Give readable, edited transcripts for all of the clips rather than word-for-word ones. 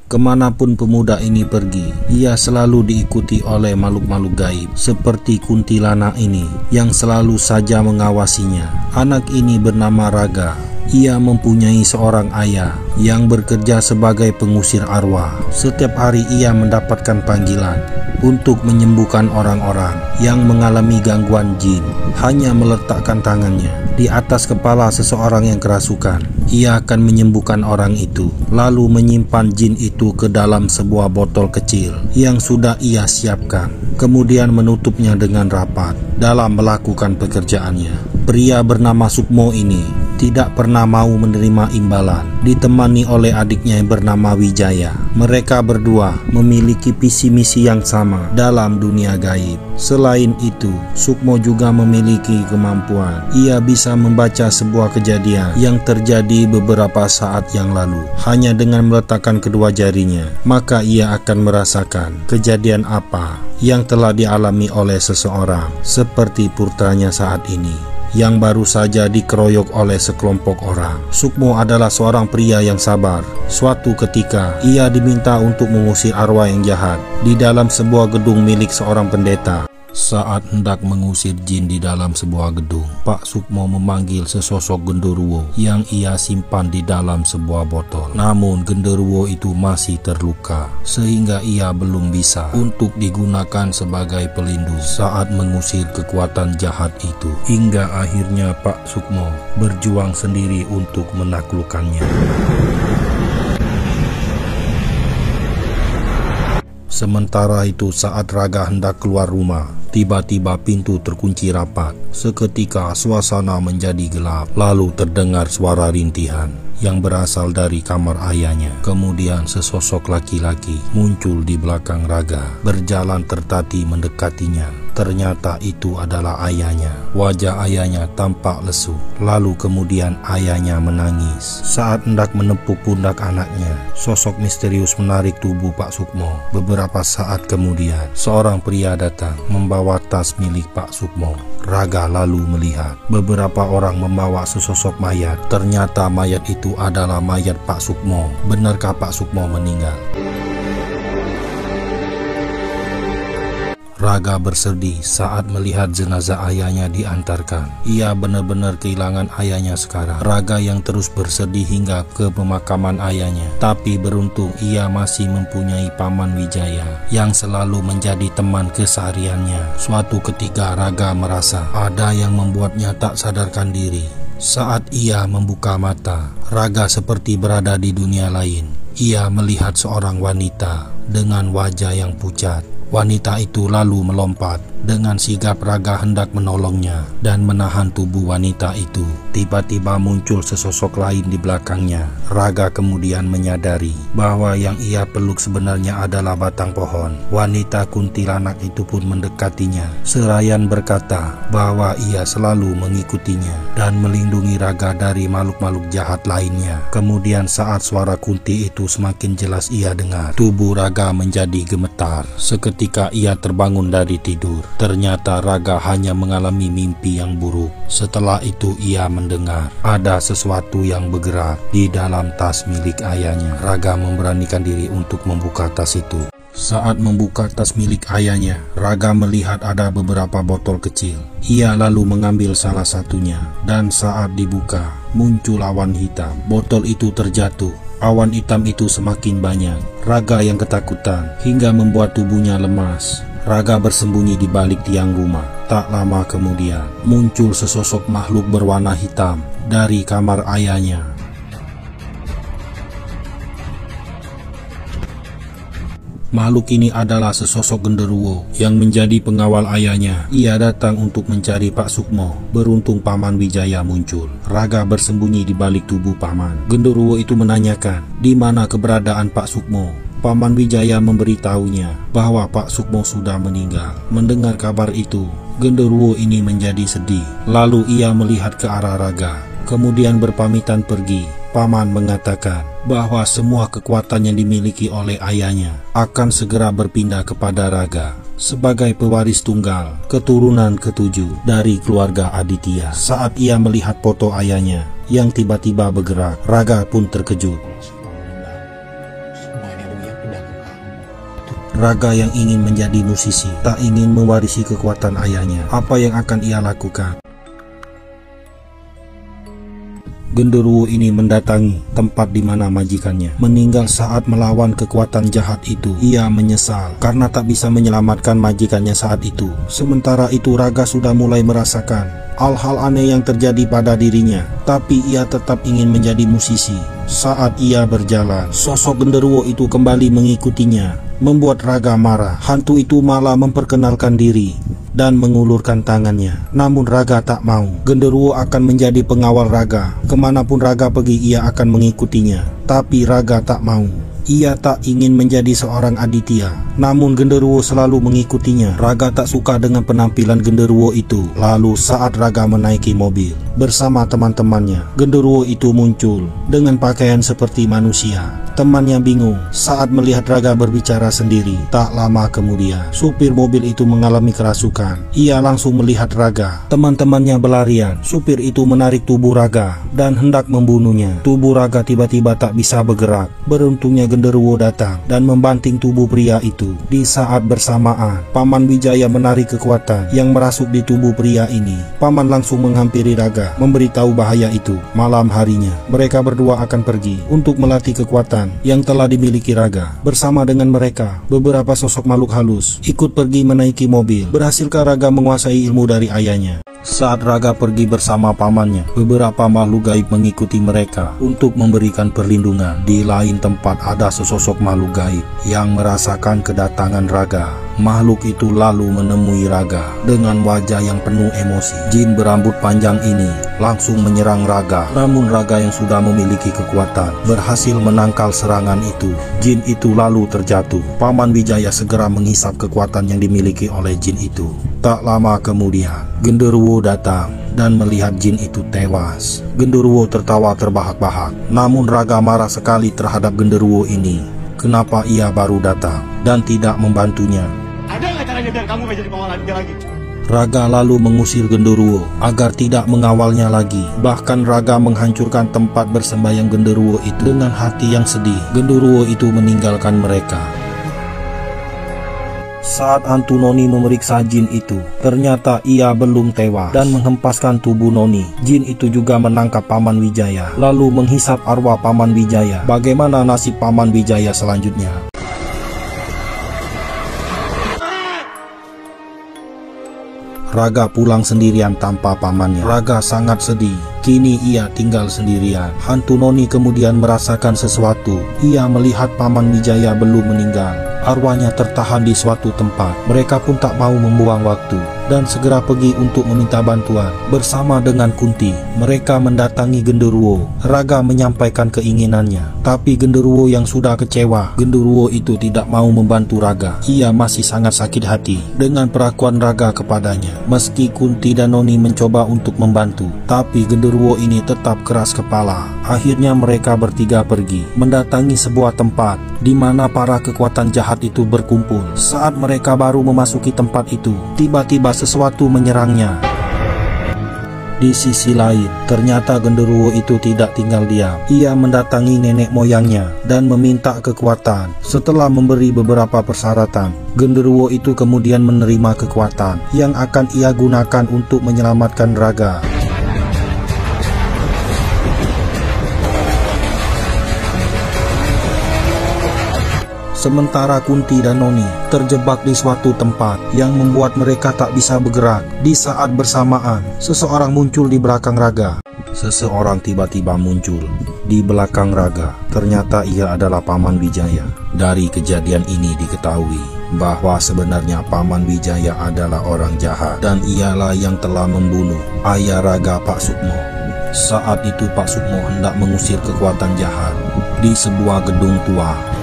Kemanapun pemuda ini pergi, ia selalu diikuti oleh makhluk-makhluk gaib seperti kuntilanak ini yang selalu saja mengawasinya. Anak ini bernama Raga. Ia mempunyai seorang ayah yang bekerja sebagai pengusir arwah. Setiap hari ia mendapatkan panggilan untuk menyembuhkan orang-orang yang mengalami gangguan jin. Hanya meletakkan tangannya di atas kepala seseorang yang kerasukan, ia akan menyembuhkan orang itu, lalu menyimpan jin itu ke dalam sebuah botol kecil yang sudah ia siapkan, kemudian menutupnya dengan rapat dalam melakukan pekerjaannya. Pria bernama Sukmo ini tidak pernah mau menerima imbalan, ditemani oleh adiknya yang bernama Wijaya. Mereka berdua memiliki visi misi yang sama dalam dunia gaib. Selain itu, Sukmo juga memiliki kemampuan. Ia bisa membaca sebuah kejadian yang terjadi beberapa saat yang lalu. Hanya dengan meletakkan kedua jarinya, maka ia akan merasakan kejadian apa yang telah dialami oleh seseorang, seperti putranya saat ini yang baru saja dikeroyok oleh sekelompok orang. Sukmo adalah seorang pria yang sabar. Suatu ketika, ia diminta untuk mengusir arwah yang jahat di dalam sebuah gedung milik seorang pendeta. Saat hendak mengusir jin di dalam sebuah gedung, Pak Sukmo memanggil sesosok genderuwo yang ia simpan di dalam sebuah botol. Namun genderuwo itu masih terluka, sehingga ia belum bisa untuk digunakan sebagai pelindung saat mengusir kekuatan jahat itu. Hingga akhirnya Pak Sukmo berjuang sendiri untuk menaklukkannya. Sementara itu, saat Raga hendak keluar rumah, tiba-tiba pintu terkunci rapat. Seketika suasana menjadi gelap, lalu terdengar suara rintihan yang berasal dari kamar ayahnya. Kemudian sesosok laki-laki muncul di belakang Raga, berjalan tertati mendekatinya. Ternyata itu adalah ayahnya. Wajah ayahnya tampak lesu. Lalu kemudian ayahnya menangis. Saat hendak menepuk pundak anaknya, sosok misterius menarik tubuh Pak Sukmo. Beberapa saat kemudian, seorang pria datang membawa tas milik Pak Sukmo. Raga lalu melihat beberapa orang membawa sesosok mayat. Ternyata mayat itu adalah mayat Pak Sukmo. Benarkah Pak Sukmo meninggal? Raga bersedih saat melihat jenazah ayahnya diantarkan. Ia benar-benar kehilangan ayahnya sekarang. Raga yang terus bersedih hingga ke pemakaman ayahnya. Tapi beruntung ia masih mempunyai Paman Wijaya yang selalu menjadi teman kesehariannya. Suatu ketika Raga merasa ada yang membuatnya tak sadarkan diri. Saat ia membuka mata, Raga seperti berada di dunia lain. Ia melihat seorang wanita dengan wajah yang pucat. Wanita itu lalu melompat. Dengan sigap Raga hendak menolongnya dan menahan tubuh wanita itu. Tiba-tiba muncul sesosok lain di belakangnya. Raga kemudian menyadari bahwa yang ia peluk sebenarnya adalah batang pohon. Wanita kuntilanak itu pun mendekatinya. Serayan berkata bahwa ia selalu mengikutinya dan melindungi Raga dari makhluk-makhluk jahat lainnya. Kemudian saat suara kunti itu semakin jelas ia dengar, tubuh Raga menjadi gemetar. Ketika ia terbangun dari tidur, ternyata Raga hanya mengalami mimpi yang buruk. Setelah itu ia mendengar ada sesuatu yang bergerak di dalam tas milik ayahnya. Raga memberanikan diri untuk membuka tas itu. Saat membuka tas milik ayahnya, Raga melihat ada beberapa botol kecil. Ia lalu mengambil salah satunya, dan saat dibuka, muncul awan hitam. Botol itu terjatuh. Awan hitam itu semakin banyak. Raga yang ketakutan hingga membuat tubuhnya lemas. Raga bersembunyi di balik tiang rumah. Tak lama kemudian, muncul sesosok makhluk berwarna hitam dari kamar ayahnya. Makhluk ini adalah sesosok genderuwo yang menjadi pengawal ayahnya. Ia datang untuk mencari Pak Sukmo. Beruntung Paman Wijaya muncul. Raga bersembunyi di balik tubuh Paman. Genderuwo itu menanyakan di mana keberadaan Pak Sukmo. Paman Wijaya memberitahunya bahwa Pak Sukmo sudah meninggal. Mendengar kabar itu, genderuwo ini menjadi sedih. Lalu ia melihat ke arah Raga, kemudian berpamitan pergi. Paman mengatakan bahwa semua kekuatan yang dimiliki oleh ayahnya akan segera berpindah kepada Raga sebagai pewaris tunggal keturunan ketujuh dari keluarga Aditya. Saat ia melihat foto ayahnya yang tiba-tiba bergerak, Raga pun terkejut. dia pindah ke kamu. Raga yang ingin menjadi musisi, tak ingin mewarisi kekuatan ayahnya. Apa yang akan ia lakukan? Genderuwo ini mendatangi tempat di mana majikannya meninggal saat melawan kekuatan jahat itu. Ia menyesal karena tak bisa menyelamatkan majikannya saat itu. Sementara itu Raga sudah mulai merasakan hal-hal aneh yang terjadi pada dirinya, tapi ia tetap ingin menjadi musisi. Saat ia berjalan, sosok genderuwo itu kembali mengikutinya, membuat Raga marah. Hantu itu malah memperkenalkan diri dan mengulurkan tangannya. Namun Raga tak mau. Genderuwo akan menjadi pengawal Raga. Kemanapun Raga pergi, ia akan mengikutinya. Tapi Raga tak mau. Ia tak ingin menjadi seorang Aditya. Namun genderuwo selalu mengikutinya. Raga tak suka dengan penampilan genderuwo itu. Lalu saat Raga menaiki mobil bersama teman-temannya, genderuwo itu muncul dengan pakaian seperti manusia. Temannya bingung saat melihat Raga berbicara sendiri. Tak lama kemudian, supir mobil itu mengalami kerasukan. Ia langsung melihat Raga. Teman-temannya berlarian. Supir itu menarik tubuh Raga dan hendak membunuhnya. Tubuh Raga tiba-tiba tak bisa bergerak. Beruntungnya genderuwo datang dan membanting tubuh pria itu. Di saat bersamaan, Paman Wijaya menarik kekuatan yang merasuk di tubuh pria ini. Paman langsung menghampiri Raga, memberitahu bahaya itu. Malam harinya, mereka berdua akan pergi untuk melatih kekuatan yang telah dimiliki Raga. Bersama dengan mereka, beberapa sosok makhluk halus ikut pergi menaiki mobil. Berhasilkah Raga menguasai ilmu dari ayahnya? Saat Raga pergi bersama pamannya, beberapa makhluk gaib mengikuti mereka untuk memberikan perlindungan. Di lain tempat ada sesosok makhluk gaib yang merasakan kedatangan Raga. Makhluk itu lalu menemui Raga dengan wajah yang penuh emosi. Jin berambut panjang ini langsung menyerang Raga. Namun Raga yang sudah memiliki kekuatan berhasil menangkal serangan itu. Jin itu lalu terjatuh. Paman Wijaya segera menghisap kekuatan yang dimiliki oleh jin itu. Tak lama kemudian, genderuwo datang dan melihat jin itu tewas. Genderuwo tertawa terbahak-bahak. Namun Raga marah sekali terhadap genderuwo ini. Kenapa ia baru datang dan tidak membantunya? Ada nggak caranya biar kamu gak jadi pengawal Aditya lagi? Raga lalu mengusir genderuwo agar tidak mengawalnya lagi. Bahkan Raga menghancurkan tempat bersembayang genderuwo itu. Dengan hati yang sedih, genderuwo itu meninggalkan mereka. Saat hantu Noni memeriksa jin itu, ternyata ia belum tewas dan menghempaskan tubuh Noni. Jin itu juga menangkap Paman Wijaya, lalu menghisap arwah Paman Wijaya. Bagaimana nasib Paman Wijaya selanjutnya? Raga pulang sendirian tanpa pamannya. Raga sangat sedih. Kini ia tinggal sendirian. Hantu Noni kemudian merasakan sesuatu. Ia melihat Paman Wijaya belum meninggal. Arwahnya tertahan di suatu tempat. Mereka pun tak mau membuang waktu dan segera pergi untuk meminta bantuan. Bersama dengan Kunti, mereka mendatangi genderuwo. Raga menyampaikan keinginannya, tapi genderuwo yang sudah kecewa. Genderuwo itu tidak mau membantu Raga. Ia masih sangat sakit hati dengan perlakuan Raga kepadanya. Meski Kunti dan Noni mencoba untuk membantu, tapi genderuwo ini tetap keras kepala. Akhirnya mereka bertiga pergi mendatangi sebuah tempat di mana para kekuatan jahat itu berkumpul. Saat mereka baru memasuki tempat itu, tiba-tiba sesuatu menyerangnya. Di sisi lain, ternyata genderuwo itu tidak tinggal diam. Ia mendatangi nenek moyangnya dan meminta kekuatan. Setelah memberi beberapa persyaratan, genderuwo itu kemudian menerima kekuatan yang akan ia gunakan untuk menyelamatkan Raga. Sementara Kunti dan Noni terjebak di suatu tempat yang membuat mereka tak bisa bergerak. Di saat bersamaan, seseorang muncul di belakang Raga. Seseorang tiba-tiba muncul di belakang Raga. Ternyata ia adalah Paman Wijaya. Dari kejadian ini diketahui bahwa sebenarnya Paman Wijaya adalah orang jahat dan ialah yang telah membunuh ayah Raga, Pak Sukmo. Saat itu Pak Sukmo hendak mengusir kekuatan jahat di sebuah gedung tua.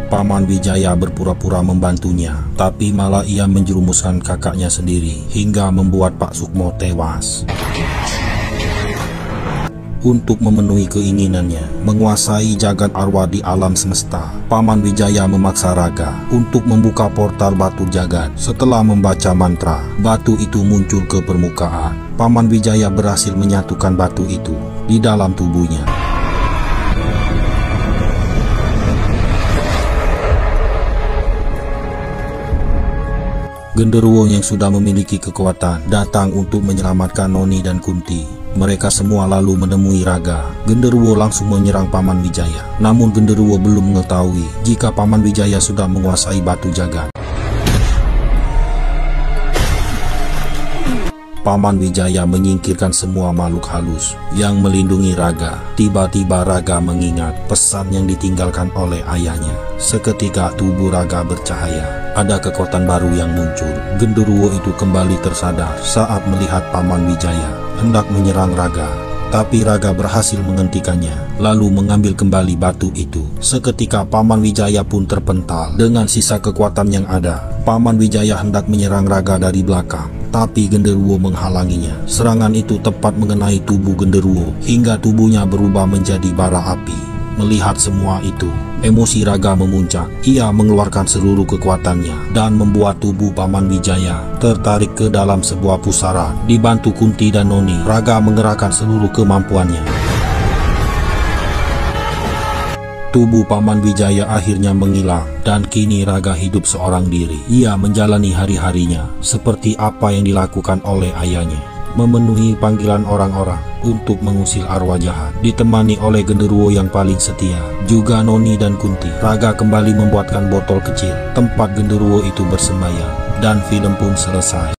Paman Wijaya berpura-pura membantunya, tapi malah ia menjerumuskan kakaknya sendiri hingga membuat Pak Sukmo tewas. Untuk memenuhi keinginannya menguasai jagat arwah di alam semesta, Paman Wijaya memaksa Raga untuk membuka portal batu jagat. Setelah membaca mantra, batu itu muncul ke permukaan. Paman Wijaya berhasil menyatukan batu itu di dalam tubuhnya. Genderuwo yang sudah memiliki kekuatan datang untuk menyelamatkan Noni dan Kunti. Mereka semua lalu menemui Raga. Genderuwo langsung menyerang Paman Wijaya. Namun Genderuwo belum mengetahui jika Paman Wijaya sudah menguasai batu jagat. Paman Wijaya menyingkirkan semua makhluk halus yang melindungi Raga. Tiba-tiba Raga mengingat pesan yang ditinggalkan oleh ayahnya. Seketika tubuh Raga bercahaya. Ada kekuatan baru yang muncul. Genderuwo itu kembali tersadar saat melihat Paman Wijaya hendak menyerang Raga. Tapi Raga berhasil menghentikannya, lalu mengambil kembali batu itu. Seketika Paman Wijaya pun terpental dengan sisa kekuatan yang ada. Paman Wijaya hendak menyerang Raga dari belakang, tapi Genderuwo menghalanginya. Serangan itu tepat mengenai tubuh Genderuwo hingga tubuhnya berubah menjadi bara api. Melihat semua itu, emosi Raga memuncak. Ia mengeluarkan seluruh kekuatannya dan membuat tubuh Paman Wijaya tertarik ke dalam sebuah pusaran. Dibantu Kunti dan Noni, Raga mengerahkan seluruh kemampuannya. Tubuh Paman Wijaya akhirnya menghilang dan kini Raga hidup seorang diri. Ia menjalani hari-harinya seperti apa yang dilakukan oleh ayahnya, memenuhi panggilan orang-orang untuk mengusir arwah jahat. Ditemani oleh Genderuwo yang paling setia, juga Noni dan Kunti, Raga kembali membuatkan botol kecil tempat Genderuwo itu bersembayang, dan film pun selesai.